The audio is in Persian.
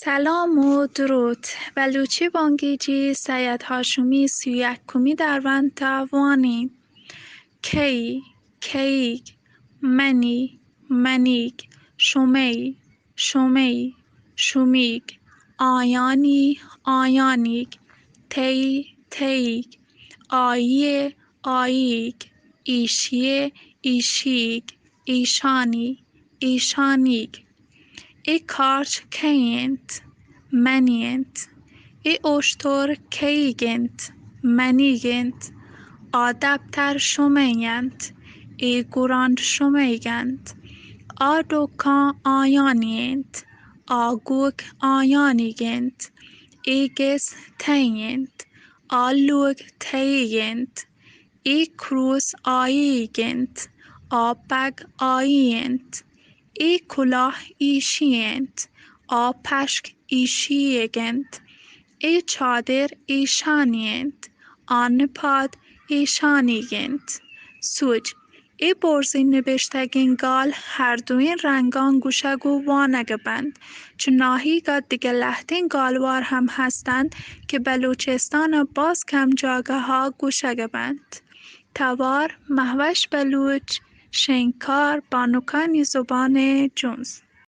سلام و درود. بلوچی بانگیجی سید هاشمی 31 دروند وانی کی کیگ منی منیگ شمی شمی شمیگ آیانی آیانیگ تی تیگ آیی آییگ ایشیه ایشیگ ایشانی ایشانیگ ای کارچ کینت منینت ای اشتر کیگنت منیگنت آدبتر شمینت ای گراند شمیگنت آدوکان آیانینت آگوک آیانیگنت ایگس تینت آلوک تیگنت ای کروس آییگنت آبگ آیینت ای کلاه ایشینت آپشک ایشیگنت ای چادر ایشانینت آن پاد ایشانیگنت سوج ای برزین نبشتگین گال هر دوین رنگان گوشگو وانگه بند چون ناهیگا دیگه لحتین گالوار هم هستند که بلوچستان باز کم جاگه ها گوشگه بند توار محوش بلوچ شنکار بانوکانی زبان جونز